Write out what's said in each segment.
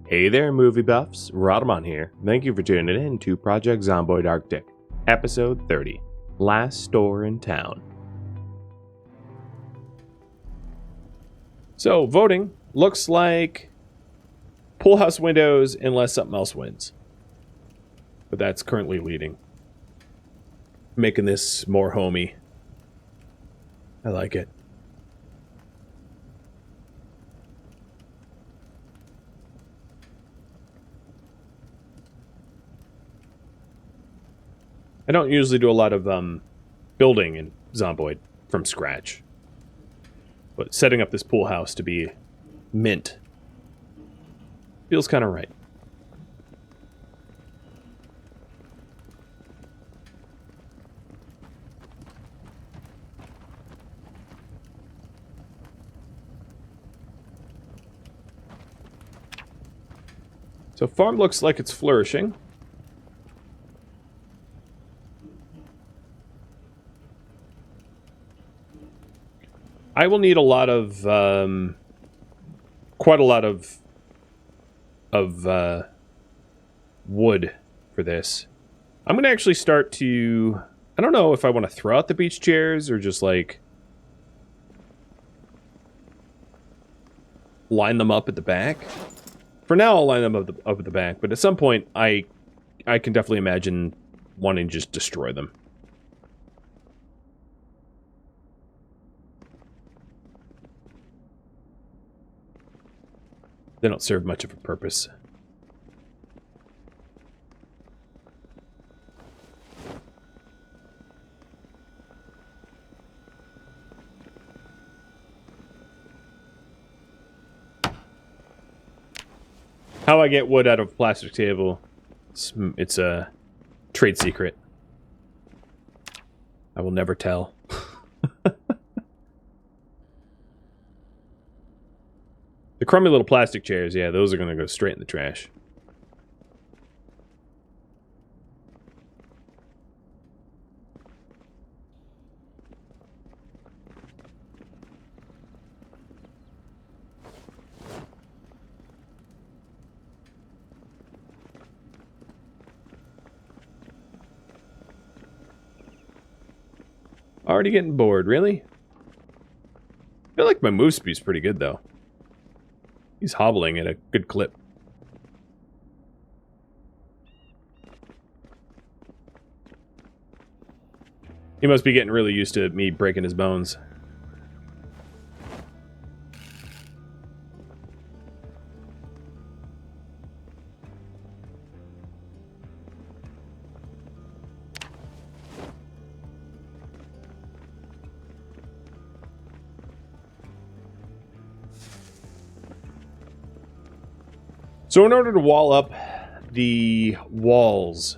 Hey there, movie buffs. Rhadamant here. Thank you for tuning in to Project Zomboid Arctic, Episode 30, Last Store in Town. So, voting looks like Pool House Windows unless something else wins. But that's currently leading. Making this more homey. I like it. I don't usually do a lot of building in Zomboid from scratch. But setting up this pool house to be mint feels kind of right. So farm looks like it's flourishing. I will need a lot of, quite a lot of wood for this. I'm going to actually start to, I don't know if I want to throw out the beach chairs or just like line them up at the back. For now, I'll line them up at the back, but at some point, I can definitely imagine wanting to just destroy them. They don't serve much of a purpose. How I get wood out of a plastic table, it's a trade secret. I will never tell. The crummy little plastic chairs, yeah, those are going to go straight in the trash. Already getting bored, really? I feel like my move speed's pretty good, though. He's hobbling at a good clip. He must be getting really used to me breaking his bones. So in order to wall up the walls,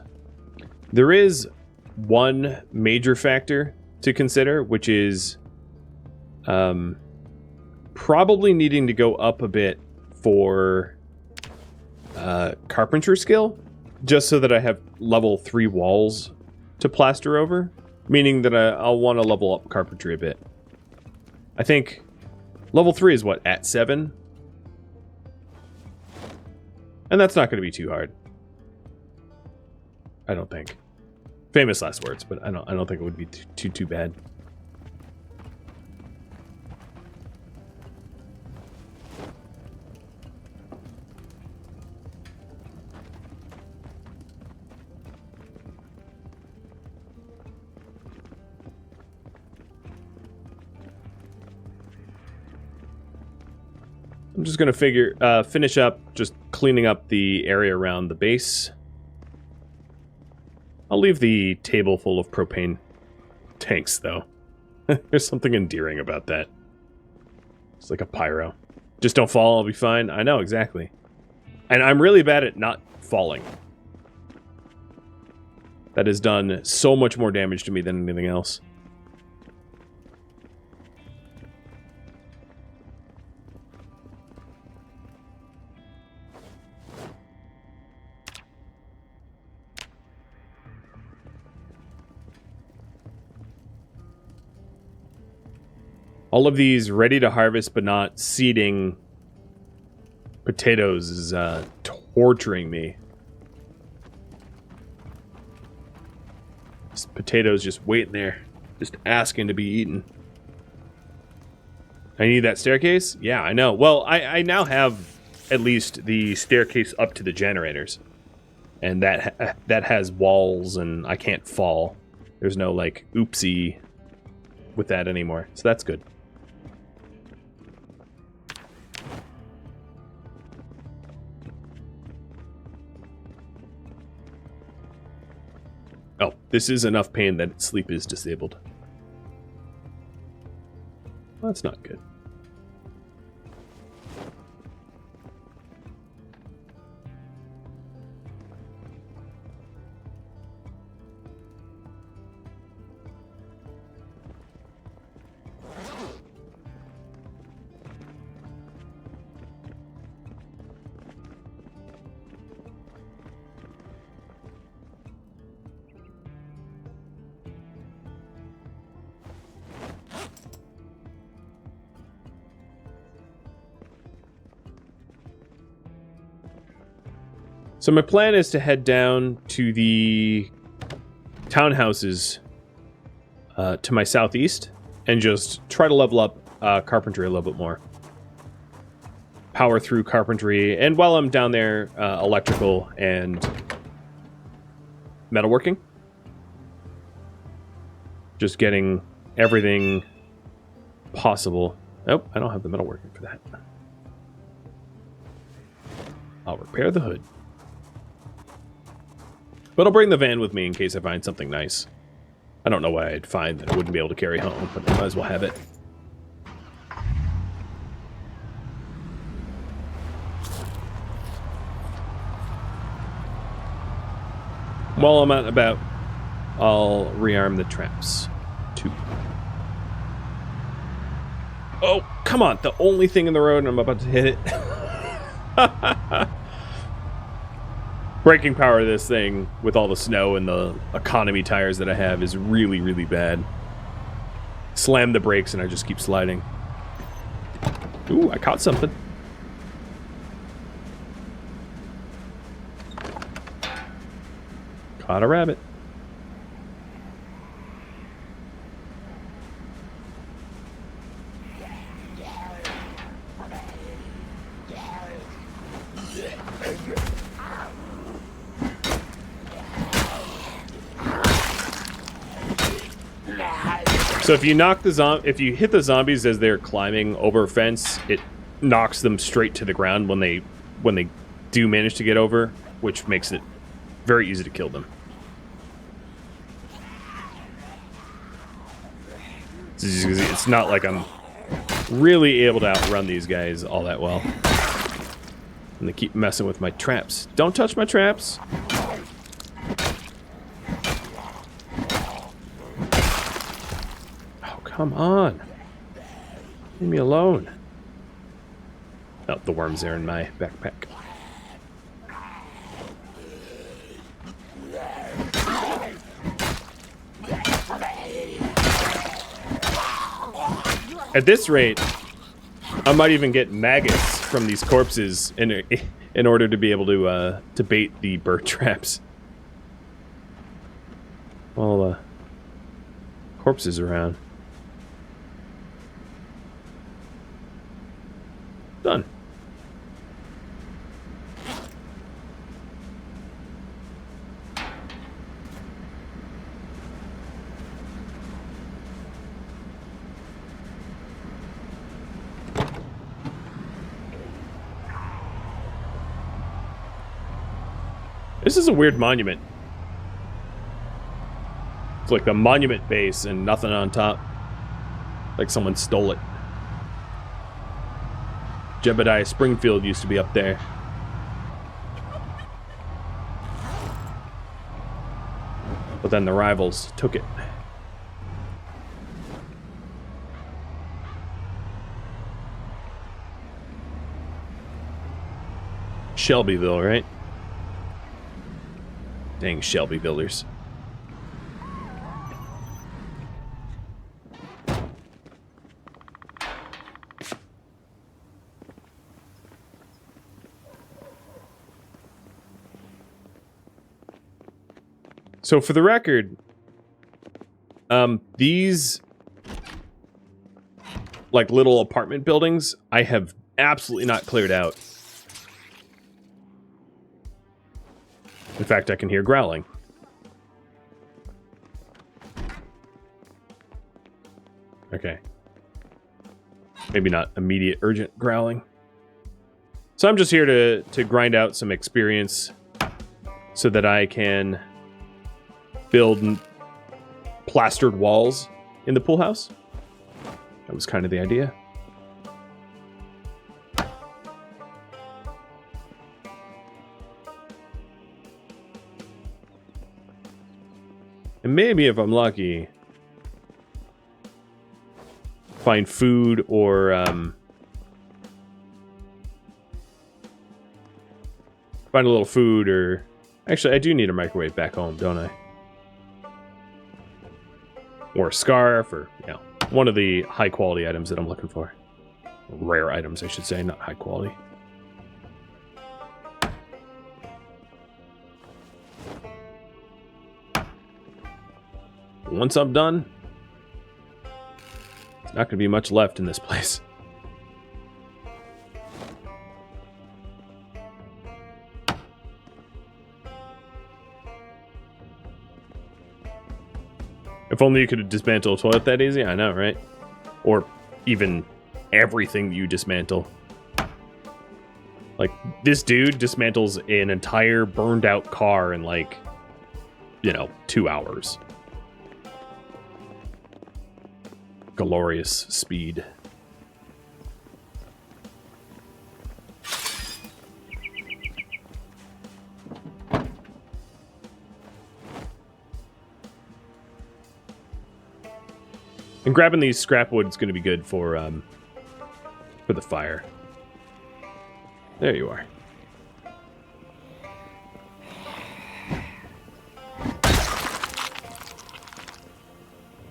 there is one major factor to consider, which is probably needing to go up a bit for carpentry skill, just so that I have level 3 walls to plaster over, meaning that I'll want to level up carpentry a bit. I think level 3 is what, at 7? And that's not going to be too hard. I don't think. Famous last words, but I don't think it would be too bad. I'm just going to finish up just cleaning up the area around the base. I'll leave the table full of propane tanks, though. There's something endearing about that. It's like a pyro. Just don't fall, I'll be fine. I know, exactly. And I'm really bad at not falling. That has done so much more damage to me than anything else. All of these ready to harvest but not seeding Potatoes is torturing me. This potatoes just waiting there, just asking to be eaten. I need that staircase? Yeah, I know. Well, I now have at least the staircase up to the generators. And that has walls and I can't fall. There's no, like, oopsie with that anymore. So that's good. Oh, this is enough pain that sleep is disabled. Well, that's not good. So my plan is to head down to the townhouses to my southeast and just try to level up Carpentry a little bit more. Power through Carpentry, and while I'm down there, electrical and metalworking. Just getting everything possible. Oh, I don't have the metalworking for that. I'll repair the hood. But I'll bring the van with me in case I find something nice. I don't know what I'd find that I wouldn't be able to carry home, but I might as well have it. While I'm out and about, I'll rearm the traps, too. Oh, come on! The only thing in the road and I'm about to hit it. Braking power of this thing, with all the snow and the economy tires that I have, is really, really bad. Slam the brakes and I just keep sliding. Ooh, I caught something. Caught a rabbit. So if you knock the if you hit the zombies as they're climbing over a fence, it knocks them straight to the ground when they do manage to get over, which makes it very easy to kill them. It's not like I'm really able to outrun these guys all that well. And they keep messing with my traps. Don't touch my traps. Come on. Leave me alone. Oh, the worms are in my backpack. At this rate, I might even get maggots from these corpses in order to be able to bait the bird traps. All the corpses around. Done. This is a weird monument. It's like the monument base and nothing on top. Like someone stole it. Jebediah Springfield used to be up there. But then the rivals took it. Shelbyville, right? Dang Shelbyvillers. So for the record, these like little apartment buildings, I have absolutely not cleared out. In fact, I can hear growling. Okay. Maybe not immediate urgent growling. So I'm just here to grind out some experience so that I can build plastered walls in the pool house. That was kind of the idea. And maybe if I'm lucky, find food or find a little food or... Actually, I do need a microwave back home, don't I? Or a scarf or, you know, one of the high quality items that I'm looking for. Rare items, I should say, not high quality. Once I'm done, there's not going to be much left in this place. If only you could dismantle a toilet that easy, I know, right? Or even everything you dismantle. Like, this dude dismantles an entire burned out car in like, you know, 2 hours. Glorious speed. And grabbing these scrap wood is going to be good for the fire. There you are.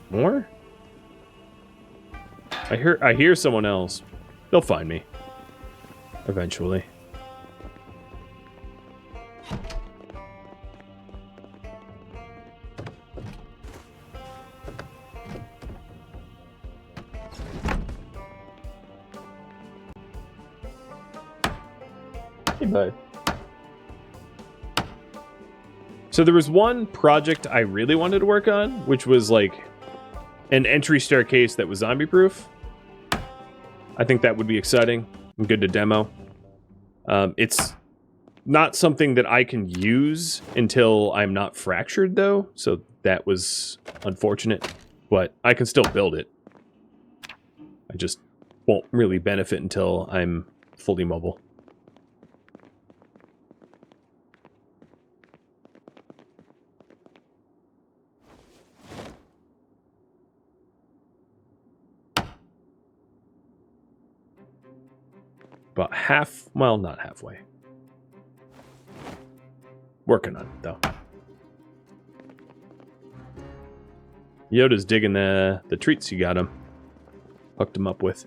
More? I hear someone else. They'll find me. Eventually. Hey, bud. So there was one project I really wanted to work on, which was like an entry staircase that was zombie-proof. I think that would be exciting and good to demo. It's not something that I can use until I'm not fractured, though, so that was unfortunate. But I can still build it. I just won't really benefit until I'm fully mobile. About half, well, not halfway. Working on it, though. Yoda's digging the treats you got him. Hooked him up with.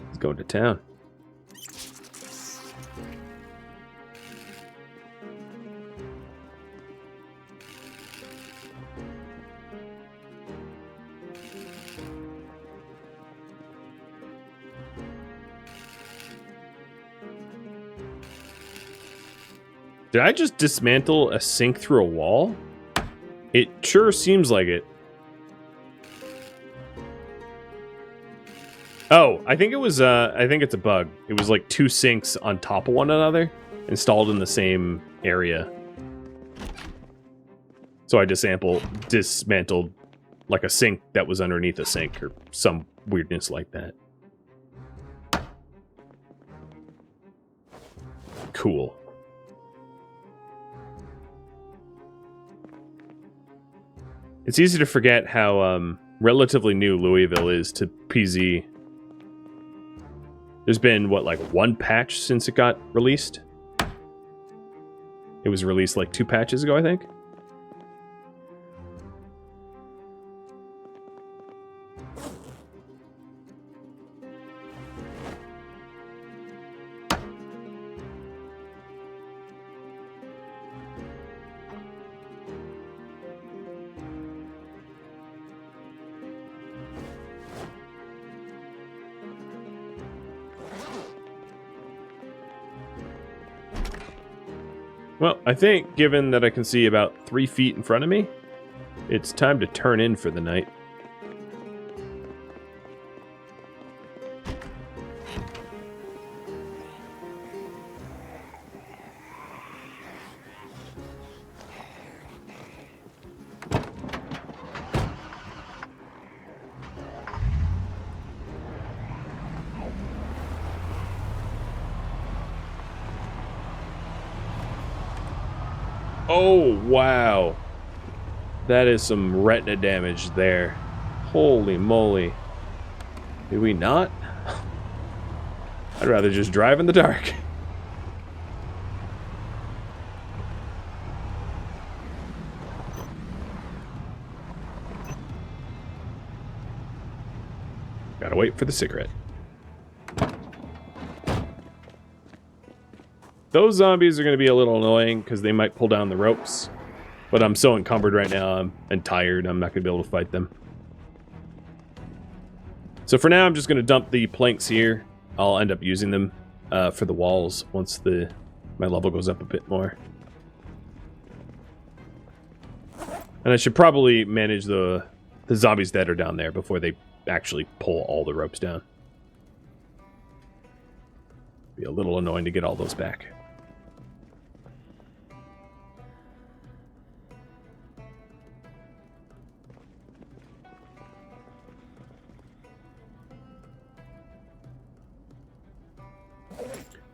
He's going to town. Did I just dismantle a sink through a wall? It sure seems like it. Oh, I think it was, I think it's a bug. It was like 2 sinks on top of one another, installed in the same area. So I dismantled like a sink that was underneath a sink or some weirdness like that. Cool. It's easy to forget how relatively new Louisville is to PZ. There's been, what, like 1 patch since it got released? It was released like 2 patches ago, I think. Well, I think, given that I can see about 3 feet in front of me, it's time to turn in for the night. Oh, wow. That is some retina damage there. Holy moly. Do we not? I'd rather just drive in the dark. Gotta wait for the cigarette. Those zombies are going to be a little annoying because they might pull down the ropes. But I'm so encumbered right now and tired, I'm not going to be able to fight them. So for now, I'm just going to dump the planks here. I'll end up using them for the walls once my level goes up a bit more. And I should probably manage the zombies that are down there before they actually pull all the ropes down. Be a little annoying to get all those back.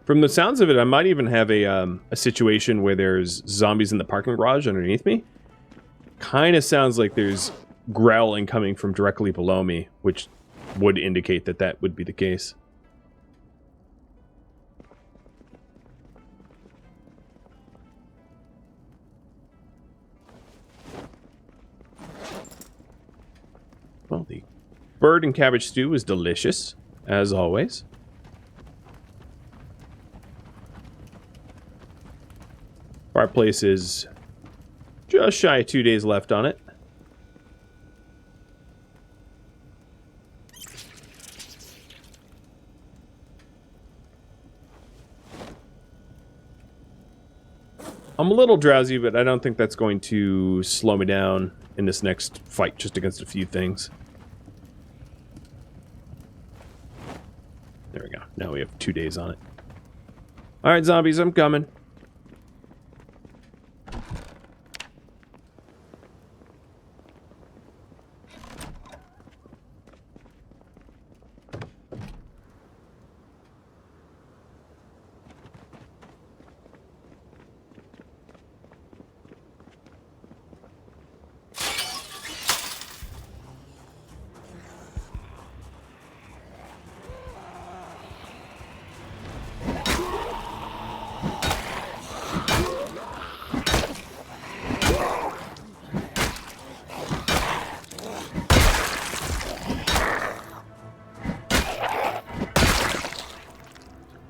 From the sounds of it, I might even have a situation where there's zombies in the parking garage underneath me. Kind of sounds like there's growling coming from directly below me, which would indicate that that would be the case. Well, the bird and cabbage stew is delicious, as always. Fireplace is just shy of 2 days left on it. I'm a little drowsy, but I don't think that's going to slow me down in this next fight just against a few things. There we go. Now we have 2 days on it. Alright, zombies, I'm coming.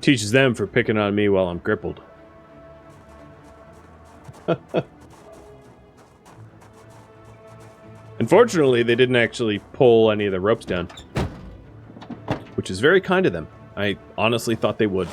Teaches them for picking on me while I'm crippled. Unfortunately, they didn't actually pull any of the ropes down, which is very kind of them. I honestly thought they would.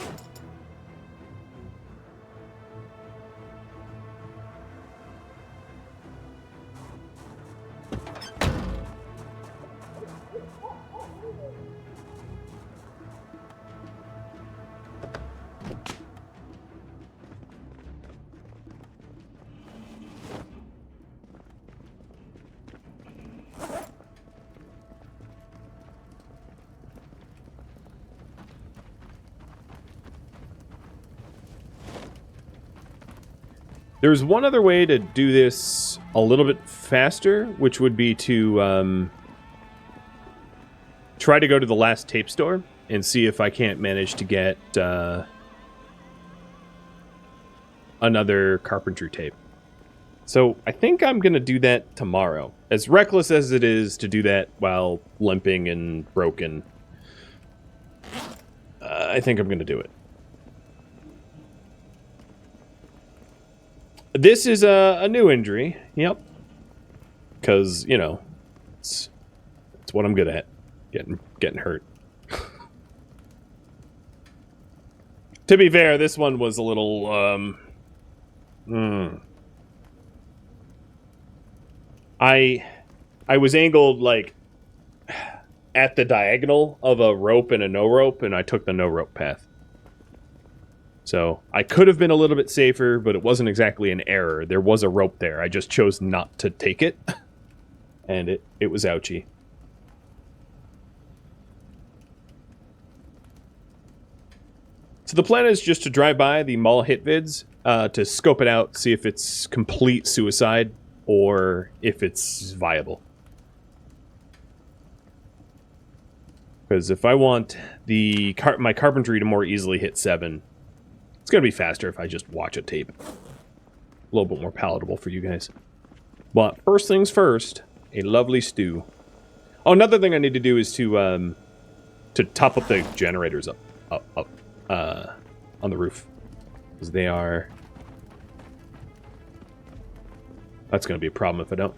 There's one other way to do this a little bit faster, which would be to try to go to the last tape store and see if I can't manage to get another Carpentry tape. So I think I'm going to do that tomorrow. As reckless as it is to do that while limping and broken, I think I'm going to do it. This is a new injury, yep. Because, you know, it's what I'm good at, getting hurt. To be fair, this one was a little I was angled like at the diagonal of a rope and a no rope, and I took the no rope path. So I could have been a little bit safer, but it wasn't exactly an error. There was a rope there. I just chose not to take it, and it was ouchy. So the plan is just to drive by the mall hitvids to scope it out, see if it's complete suicide or if it's viable. Because if I want the my carpentry to more easily hit 7, it's going to be faster if I just watch a tape. A little bit more palatable for you guys. But first things first, a lovely stew. Oh, another thing I need to do is to top up the generators up on the roof. Because they are... That's going to be a problem if I don't.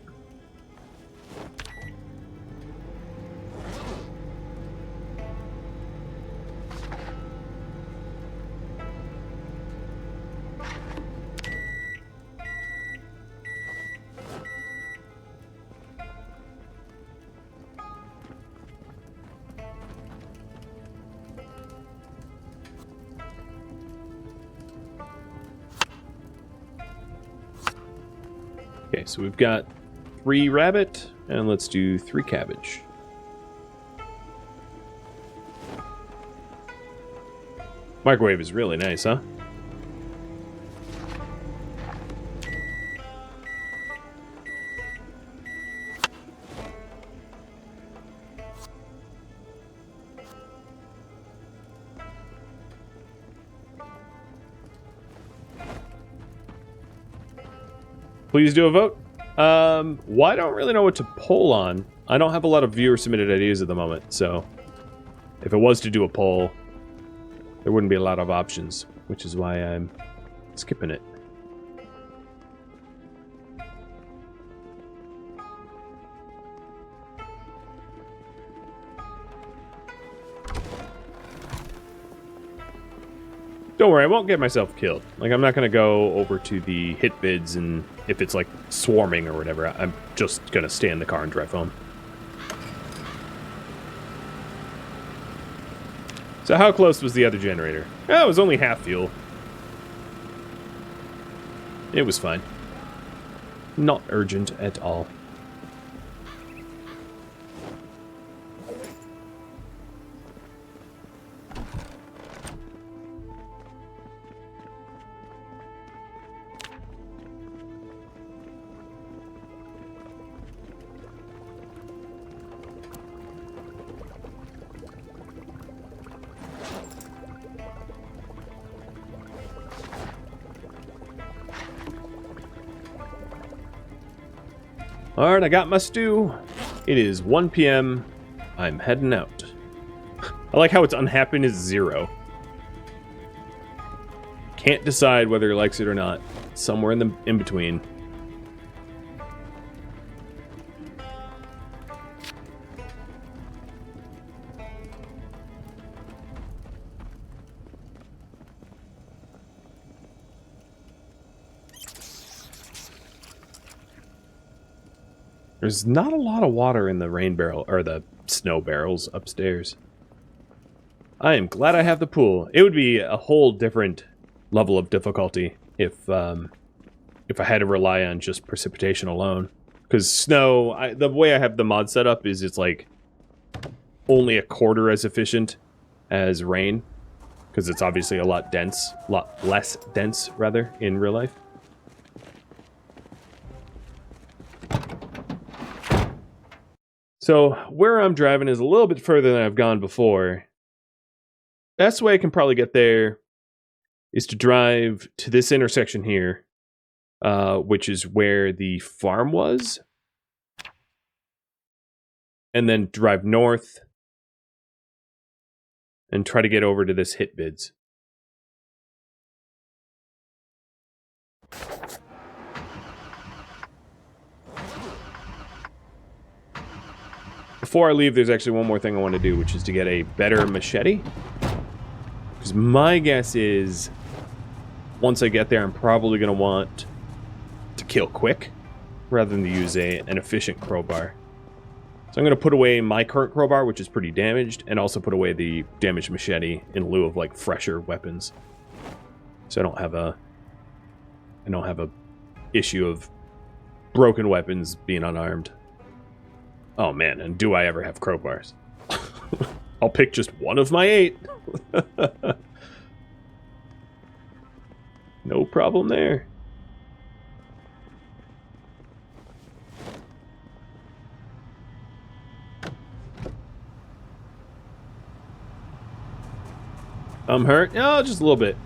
Okay, so we've got 3 rabbit, and let's do 3 cabbage. Microwave is really nice, huh? Please do a vote. Well, I don't really know what to poll on. I don't have a lot of viewer-submitted ideas at the moment, so if it was to do a poll, there wouldn't be a lot of options, which is why I'm skipping it. Don't worry, I won't get myself killed. Like, I'm not going to go over to the hitvids and if it's, like, swarming or whatever, I'm just going to stay in the car and drive home. So how close was the other generator? Oh, it was only half fuel. It was fine. Not urgent at all. Alright, I got my stew. It is 1 p.m. I'm heading out. I like how its unhappiness is 0. Can't decide whether he likes it or not. Somewhere in between. There's not a lot of water in the rain barrel, or the snow barrels upstairs. I am glad I have the pool. It would be a whole different level of difficulty if I had to rely on just precipitation alone. Because snow, the way I have the mod set up is it's like only a quarter as efficient as rain. Because it's obviously a lot less dense, rather, in real life. So, where I'm driving is a little bit further than I've gone before. Best way I can probably get there is to drive to this intersection here, which is where the farm was. And then drive north and try to get over to this hitvids. Before I leave, there's actually one more thing I want to do, which is to get a better machete. Because my guess is once I get there, I'm probably going to want to kill quick rather than to use an efficient crowbar. So I'm going to put away my current crowbar, which is pretty damaged, and also put away the damaged machete in lieu of like fresher weapons. So I don't have a issue of broken weapons being unarmed. Oh man, and do I ever have crowbars? I'll pick just one of my 8. No problem there. I'm hurt? Oh, just a little bit.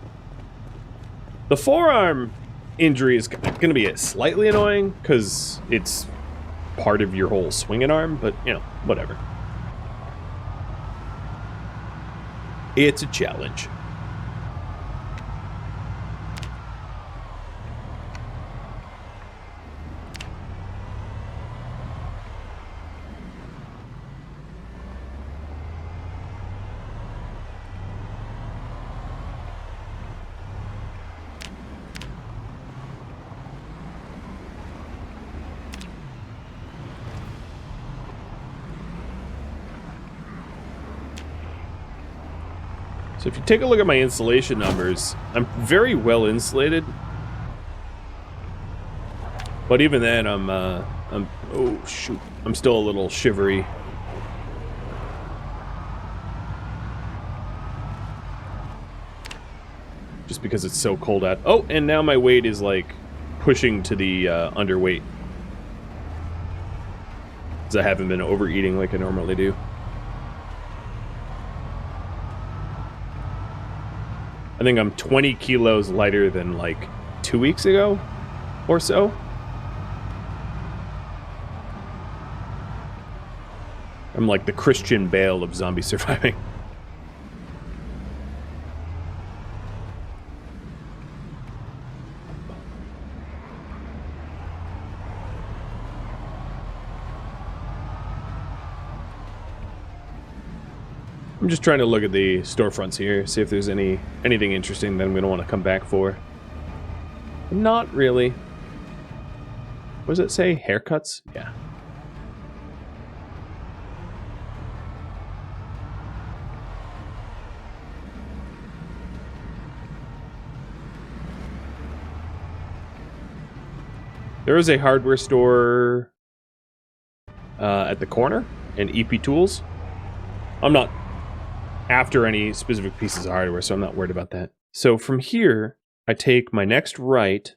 The forearm injury is going to be slightly annoying because it's part of your whole swinging arm, but, you know, whatever. It's a challenge. So if you take a look at my insulation numbers, I'm very well insulated. But even then, oh shoot, I'm still a little shivery. Just because it's so cold out. Oh, and now my weight is like pushing to the underweight. Because I haven't been overeating like I normally do. I think I'm 20 kilos lighter than like 2 weeks ago or so. I'm like the Christian Bale of zombie surviving. I'm just trying to look at the storefronts here, see if there's anything interesting that I'm going to want to come back for. Not really. What does it say? Haircuts? Yeah. There is a hardware store at the corner, and EP Tools. I'm not after any specific pieces of hardware, so I'm not worried about that. So from here, I take my next right,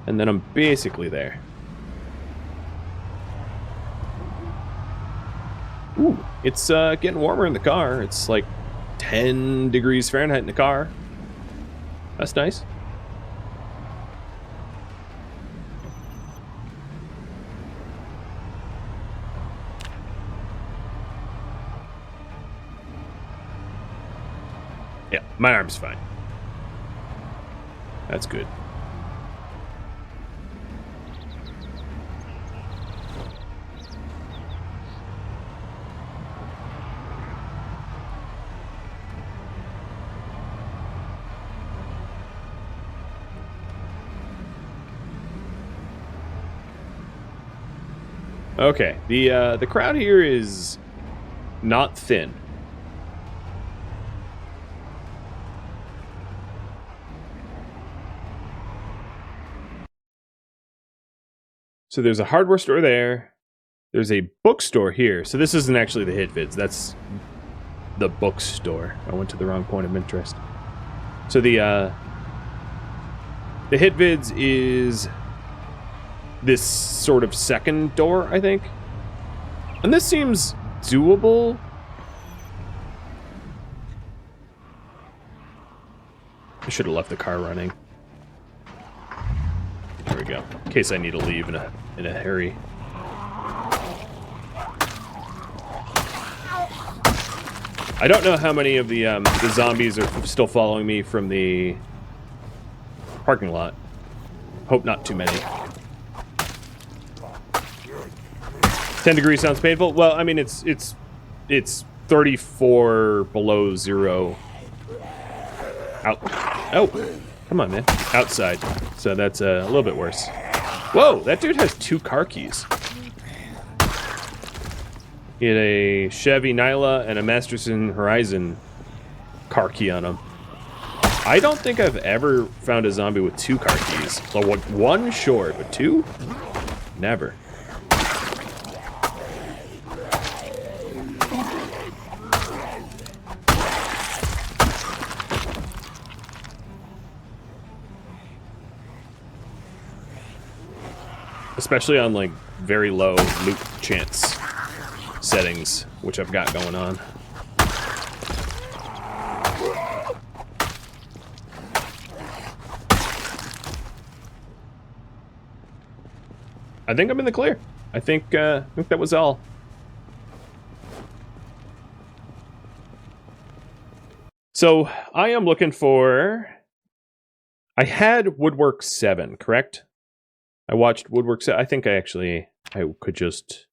and then I'm basically there. Ooh, it's getting warmer in the car. It's like 10 degrees Fahrenheit in the car. That's nice. Yeah, my arm's fine. That's good. Okay, the crowd here is not thin. So there's a hardware store there. There's a bookstore here. So this isn't actually the hitvids. That's the bookstore. I went to the wrong point of interest. So the hitvids is this sort of second door, I think. And this seems doable. I should have left the car running. There we go. In case I need to leave in a hurry. I don't know how many of the zombies are still following me from the parking lot. Hope not too many. 10 degrees sounds painful. Well, I mean it's 34 below zero. Ow. Oh. Come on, man. Outside. So that's a little bit worse. Whoa, that dude has 2 car keys. He had a Chevy Nyla and a Masterson Horizon car key on him. I don't think I've ever found a zombie with 2 car keys. So 1 short, but 2? Never. Especially on like very low loot chance settings, which I've got going on. I think I'm in the clear. I think that was all. So I am looking for. I had Woodwork 7, correct? I watched Woodwork 7. I think I could just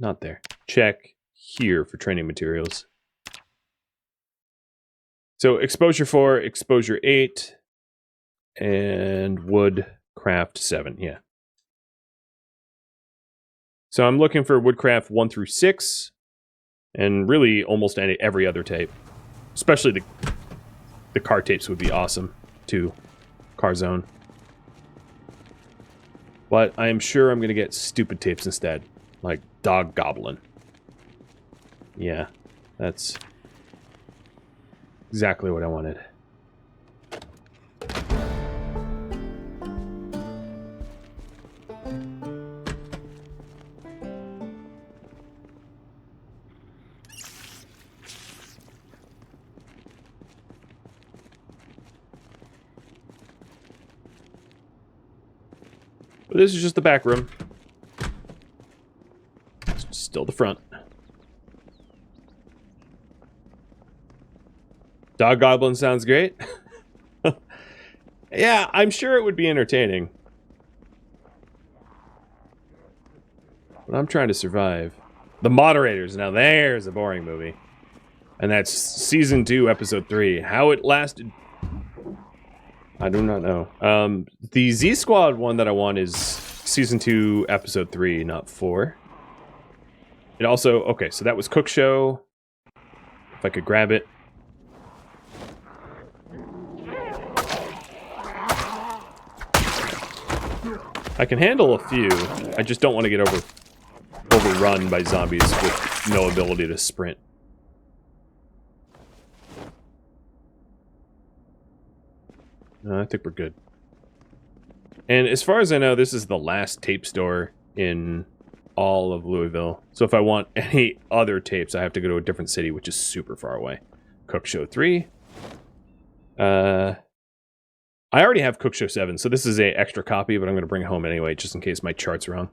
not there. Check here for training materials. So exposure 4, exposure 8, and woodcraft 7. Yeah. So I'm looking for woodcraft 1 through 6, and really almost every other tape. Especially the car tapes would be awesome too. Car zone. But I am sure I'm going to get stupid tapes instead. Like Dog Goblin. Yeah, that's exactly what I wanted. But this is just the back room. Still the front. Dog Goblin sounds great. Yeah, I'm sure it would be entertaining. But I'm trying to survive. The Moderators. Now there's a boring movie. And that's Season 2, Episode 3. How it lasted... I do not know. The Z-Squad one that I want is Season 2, Episode 3, not 4. It also... Okay, so that was Cook Show. If I could grab it. I can handle a few. I just don't want to get overrun by zombies with no ability to sprint. No, I think we're good. And as far as I know, this is the last tape store in all of Louisville. So if I want any other tapes, I have to go to a different city, which is super far away. Cook Show 3. I already have Cook Show 7, so this is a extra copy, but I'm going to bring it home anyway, just in case my chart's wrong.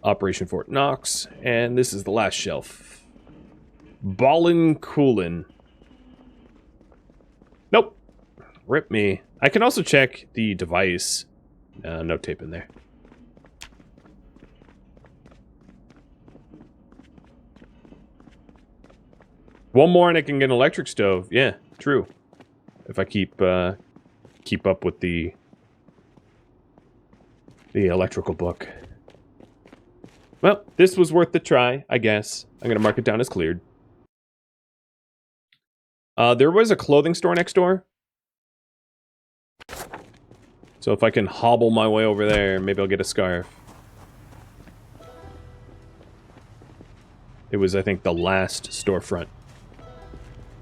Operation Fort Knox, and this is the last shelf. Ballin' Coolin'. Nope. Rip me. I can also check the device. No tape in there. One more and I can get an electric stove. Yeah, true. If I keep up with the electrical book. Well, this was worth the try, I guess. I'm going to mark it down as cleared. There was a clothing store next door. So if I can hobble my way over there, maybe I'll get a scarf. It was, I think, the last storefront.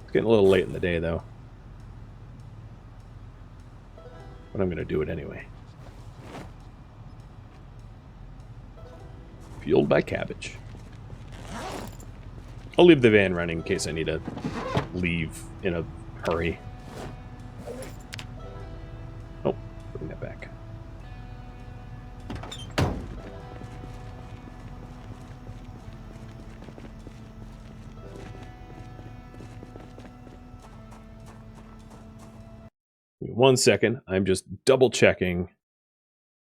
It's getting a little late in the day, though. But I'm going to do it anyway. Fueled by cabbage. I'll leave the van running in case I need to leave in a hurry. Oh, bring that back. Give me 1 second. I'm just double checking.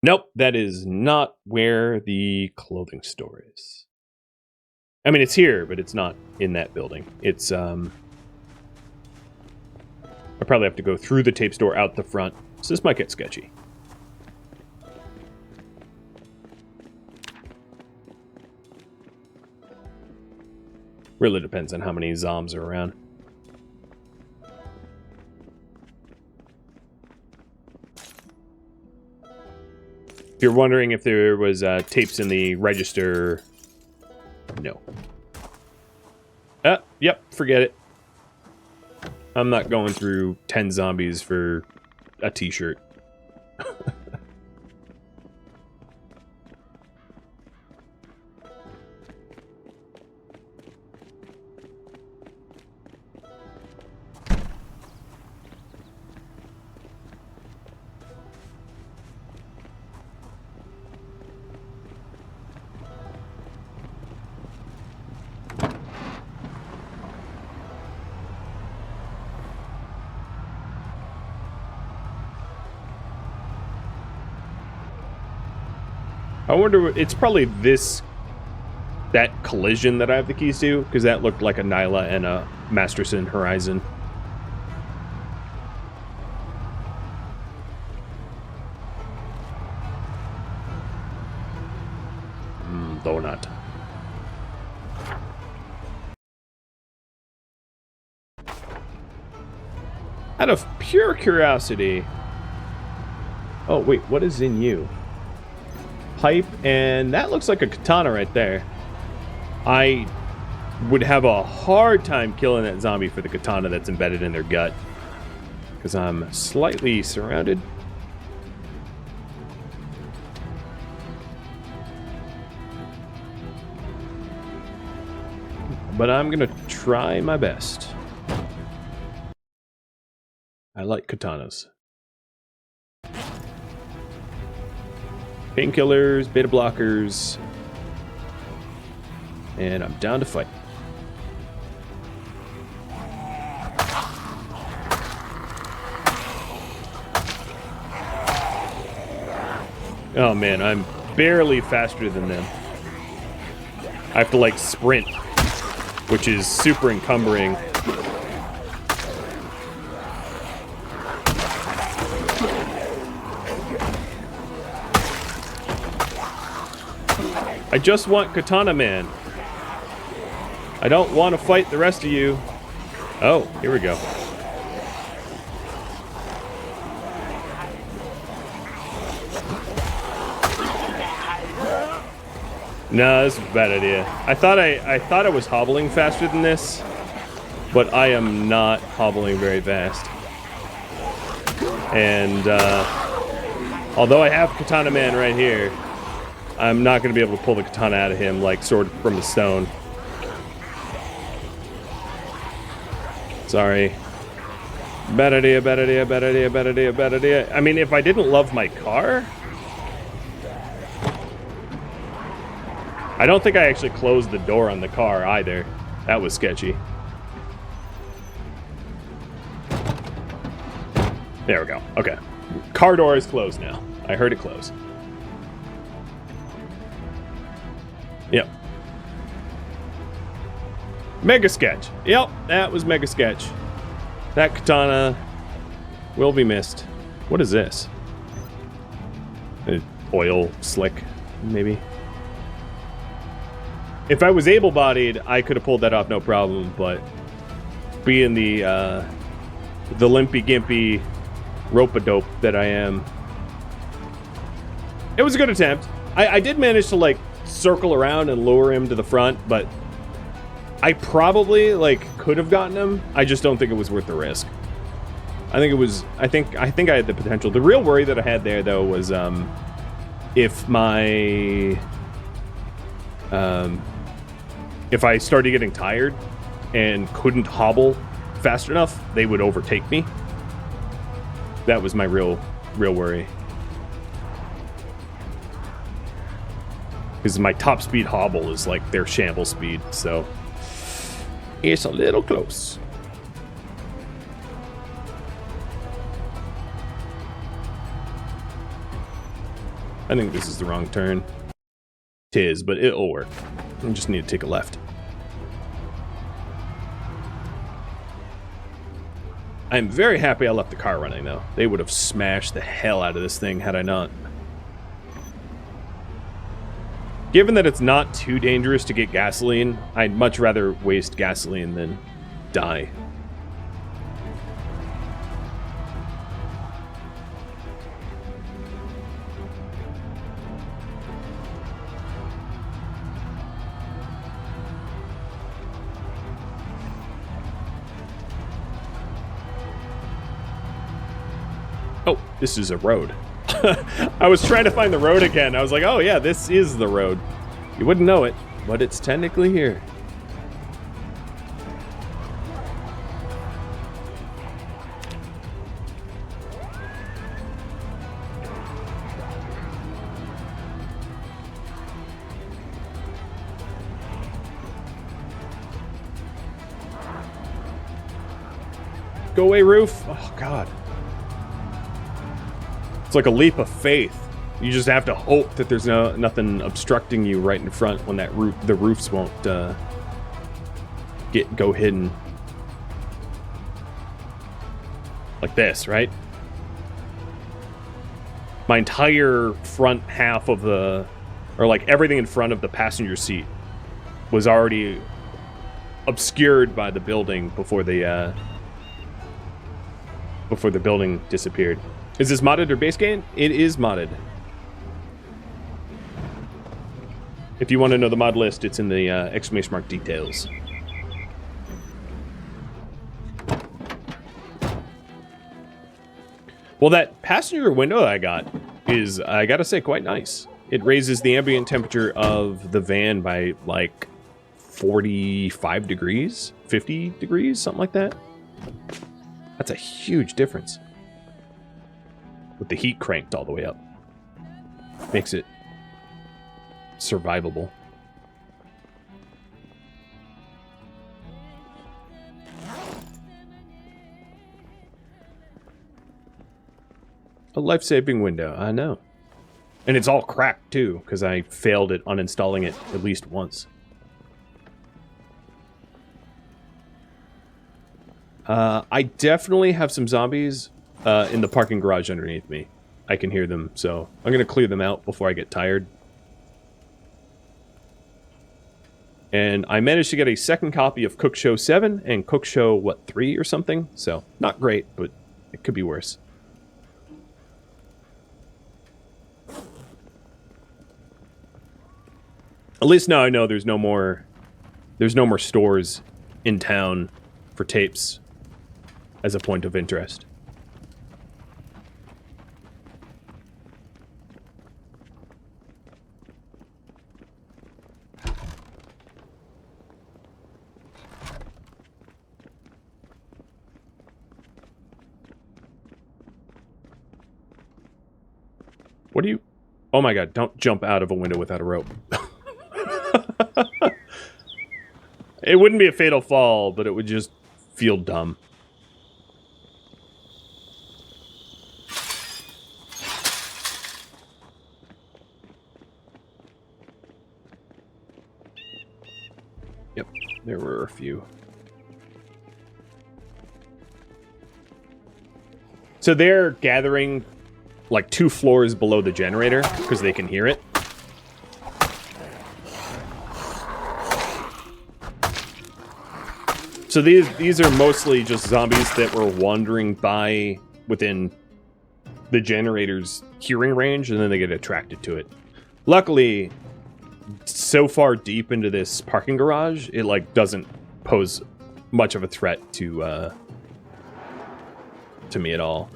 Nope, that is not where the clothing store is. I mean, it's here, but it's not in that building. It's, I probably have to go through the tape store out the front. So this might get sketchy. Really depends on how many zombs are around. If you're wondering if there was tapes in the register, no. Yep, forget it. I'm not going through 10 zombies for a t-shirt. I wonder, it's probably that collision that I have the keys to, because that looked like a Nyla and a Masterson Horizon. Donut. Out of pure curiosity. Oh, wait, what is in you? Pipe, and that looks like a katana right there. I would have a hard time killing that zombie for the katana that's embedded in their gut, because I'm slightly surrounded. But I'm gonna try my best. I like katanas. Painkillers, beta blockers, and I'm down to fight. Oh man, I'm barely faster than them. I have to like sprint, which is super encumbering. I just want Katana Man. I don't want to fight the rest of you. Oh, here we go. No, this is a bad idea. I thought I was hobbling faster than this, but I am not hobbling very fast. And although I have Katana Man right here, I'm not going to be able to pull the katana out of him like sword from the stone. Sorry. Bad idea, bad idea, bad idea, bad idea, bad idea. I mean, if I didn't love my car... I don't think I actually closed the door on the car either. That was sketchy. There we go. Okay. Car door is closed now. I heard it close. Yep. Mega Sketch. Yep, that was Mega Sketch. That katana will be missed. What is this? An oil slick, maybe? If I was able-bodied, I could have pulled that off no problem, but being the limpy-gimpy rope-a-dope that I am, it was a good attempt. I did manage to, like, circle around and lure him to the front, but I probably like could have gotten him. I just don't think it was worth the risk. I think I had the potential. The real worry that I had there though was if I started getting tired and couldn't hobble fast enough, they would overtake me. That was my real worry. Because my top speed hobble is like their shamble speed, so it's a little close. I think this is the wrong turn. Tis, but it'll work. I just need to take a left. I'm very happy I left the car running, though. They would have smashed the hell out of this thing had I not. Given that it's not too dangerous to get gasoline, I'd much rather waste gasoline than die. Oh, this is a road. I was trying to find the road again. I was like, oh yeah, this is the road. You wouldn't know it, but it's technically here. Go away, roof. Oh, God. It's like a leap of faith. You just have to hope that there's nothing obstructing you right in front when that the roofs won't go hidden. Like this, right? My entire front half of or like everything in front of the passenger seat was already obscured by the building before the building disappeared. Is this modded or base game? It is modded. If you want to know the mod list, it's in the exclamation mark details. Well, that passenger window I got is, I gotta say, quite nice. It raises the ambient temperature of the van by like 45 degrees, 50 degrees, something like that. That's a huge difference. With the heat cranked all the way up. Makes it survivable. A life-saving window, I know. And it's all cracked too, because I failed at uninstalling it at least once. I definitely have some zombies in the parking garage underneath me. I can hear them, so I'm going to clear them out before I get tired. And I managed to get a second copy of Cook Show 7 and Cook Show, what, 3 or something? So, not great, but it could be worse. At least now I know there's no more stores in town for tapes as a point of interest. What do you... Oh my god, don't jump out of a window without a rope. It wouldn't be a fatal fall, but it would just feel dumb. Yep, there were a few. So they're gathering like 2 floors below the generator because they can hear it. So these are mostly just zombies that were wandering by within the generator's hearing range, and then they get attracted to it. Luckily, so far deep into this parking garage, it like doesn't pose much of a threat to me at all.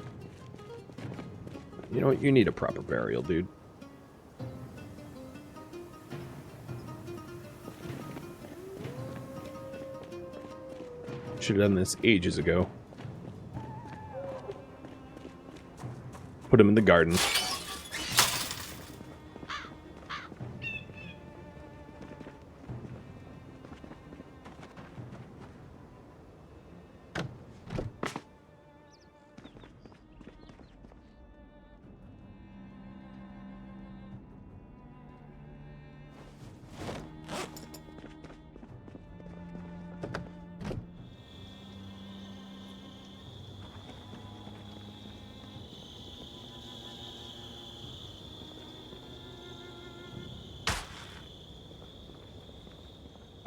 You know what? You need a proper burial, dude. Should have done this ages ago. Put him in the garden.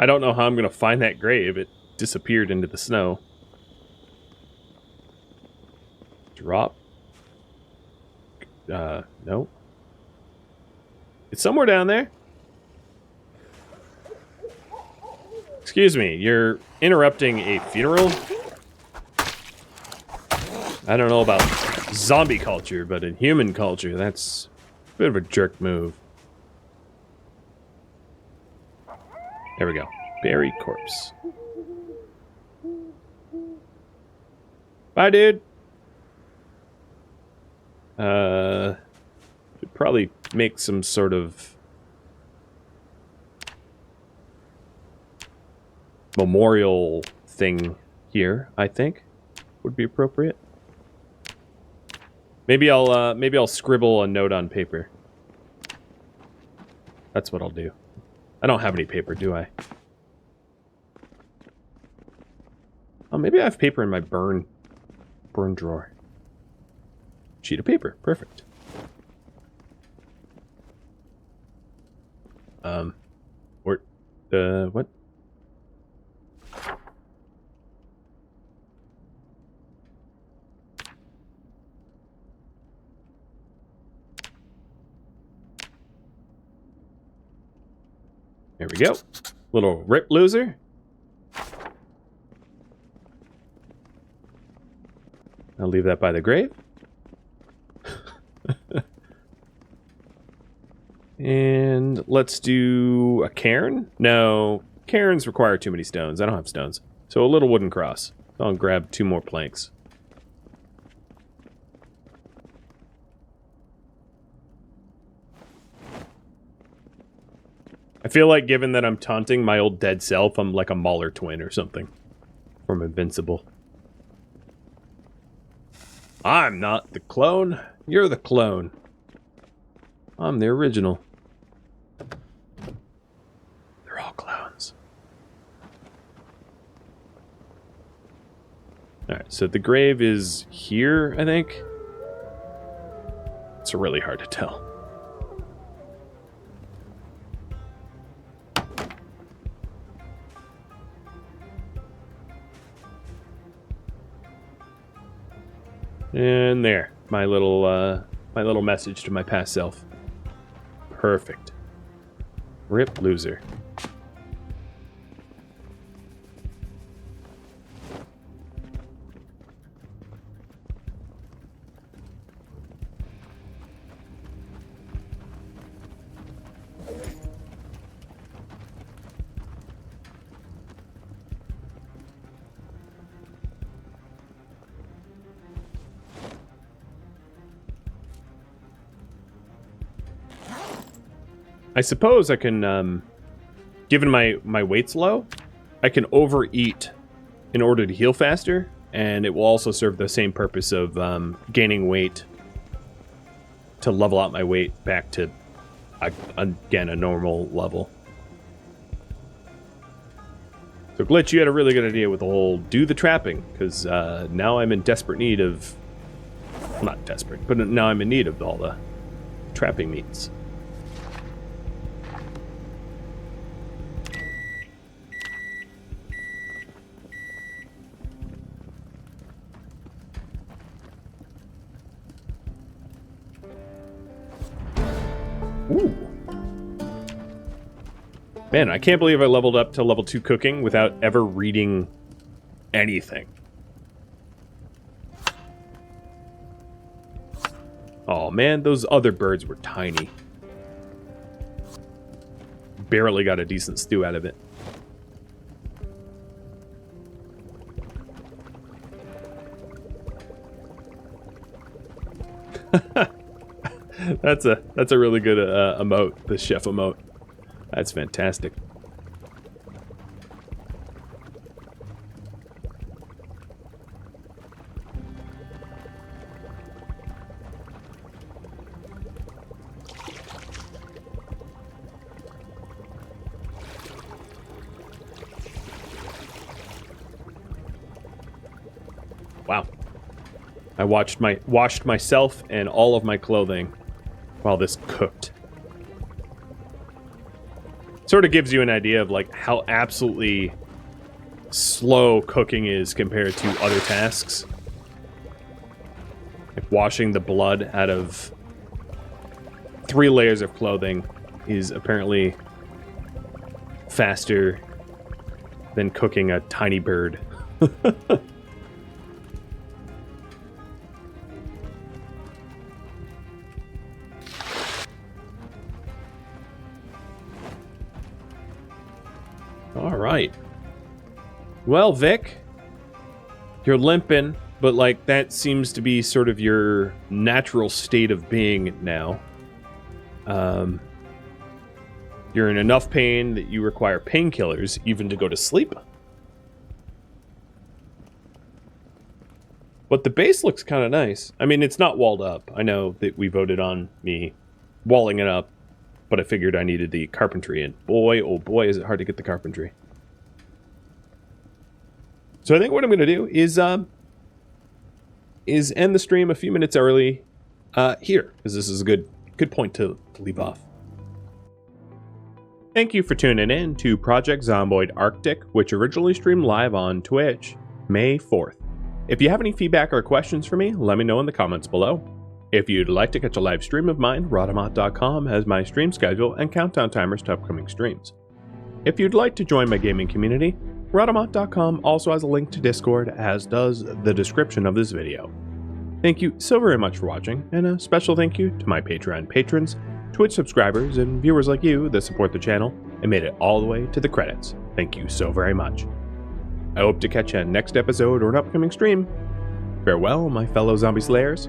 I don't know how I'm going to find that grave. It disappeared into the snow. Drop. No. It's somewhere down there. Excuse me, you're interrupting a funeral? I don't know about zombie culture, but in human culture, that's a bit of a jerk move. There we go. Buried corpse. Bye, dude. Should probably make some sort of memorial thing here, I think, would be appropriate. Maybe I'll scribble a note on paper. That's what I'll do. I don't have any paper, do I? Oh, maybe I have paper in my burn drawer. Sheet of paper, perfect. What? There we go. Little rip loser. I'll leave that by the grave. And let's do a cairn. No, cairns require too many stones. I don't have stones. So a little wooden cross. I'll grab 2 more planks. I feel like, given that I'm taunting my old dead self, I'm like a Mauler twin or something from Invincible. I'm not the clone. You're the clone. I'm the original. They're all clones. Alright, so the grave is here, I think. It's really hard to tell. And there, my little message to my past self. Perfect. Rip loser. I suppose I can, given my weight's low, I can overeat in order to heal faster, and it will also serve the same purpose of gaining weight to level out my weight back to, again, a normal level. So Glitch, you had a really good idea with the whole do the trapping, because now I'm in desperate need of, well, not desperate, but now I'm in need of all the trapping meats. Ooh. Man, I can't believe I leveled up to level 2 cooking without ever reading anything. Oh man, those other birds were tiny. Barely got a decent stew out of it. That's a really good emote, the chef emote. That's fantastic. Wow. I washed myself and all of my clothing while this cooked. Sort of gives you an idea of like how absolutely slow cooking is compared to other tasks. Like washing the blood out of 3 layers of clothing is apparently faster than cooking a tiny bird. All right. Well, Vic, you're limping, but like that seems to be sort of your natural state of being now. You're in enough pain that you require painkillers even to go to sleep. But the base looks kind of nice. I mean, it's not walled up. I know that we voted on me walling it up, but I figured I needed the carpentry, and boy, oh boy, is it hard to get the carpentry. So I think what I'm going to do is end the stream a few minutes early here, because this is a good point to leave off. Thank you for tuning in to Project Zomboid Arctic, which originally streamed live on Twitch, May 4th. If you have any feedback or questions for me, let me know in the comments below. If you'd like to catch a live stream of mine, Rhadamant.com has my stream schedule and countdown timers to upcoming streams. If you'd like to join my gaming community, Rhadamant.com also has a link to Discord, as does the description of this video. Thank you so very much for watching, and a special thank you to my Patreon patrons, Twitch subscribers, and viewers like you that support the channel and made it all the way to the credits. Thank you so very much. I hope to catch you next episode or an upcoming stream. Farewell, my fellow zombie slayers.